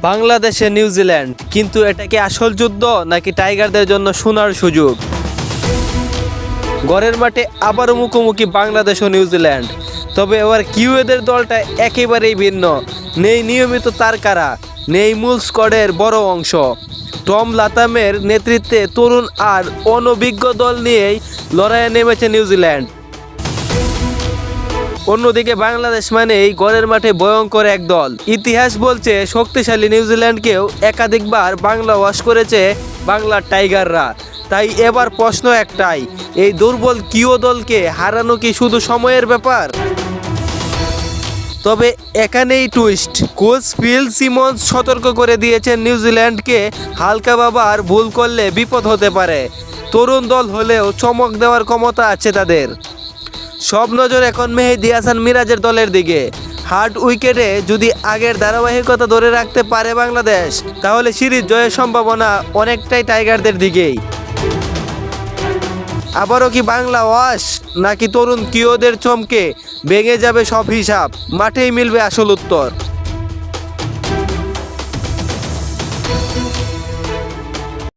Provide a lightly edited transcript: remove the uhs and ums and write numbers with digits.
বাংলাদেশে নিউজিল্যান্ড, কিন্তু এটা কি আসল যুদ্ধ নাকি টাইগারদের জন্য সোনার সুযোগ? ঘরের মাঠে আবারও মুখোমুখি বাংলাদেশ ও নিউজিল্যান্ড। তবে এবার কিউএদের দলটা একেবারেই ভিন্ন। নেই নিয়মিত তারকারা, নেই মূল স্কোয়াডের বড় অংশ। টম লাথামের নেতৃত্বে তরুণ আর অনভিজ্ঞ দল নিয়েই লড়াইয়ে নেমেছে নিউজিল্যান্ড। অন্যদিকে বাংলাদেশ মানেই ঘরের মাঠে ভয়ঙ্কর এক দল। ইতিহাস বলছে শক্তিশালী নিউজিল্যান্ডকেও একাধিকবার বাংলা ওয়াশ করেছে বাংলার টাইগাররা। তাই এবার প্রশ্ন একটাই, এই দুর্বল কিউ দলকে হারানো কি শুধু সময়ের ব্যাপার? তবে এখানেই টুইস্ট। কোচ ফিল সিমন্স সতর্ক করে দিয়েছেন নিউজিল্যান্ডকে, হালকা বাবার ভুল করলে বিপদ হতে পারে। তরুণ দল হলেও চমক দেওয়ার ক্ষমতা আছে তাদের। সব নজর এখন মেহেদী হাসান মিরাজের দলের দিকে। হার্ড উইকেটে যদি আগের ধারাবাহিকতা ধরে রাখতে পারে বাংলাদেশ, তাহলে সিরিজ জয়ের সম্ভাবনা অনেকটাই টাইগারদের দিকেই। আবারও কি বাংলা ওয়াশ, নাকি তরুণ কিওদের চমকে ভেঙে যাবে সব হিসাব? মাঠেই মিলবে আসল উত্তর।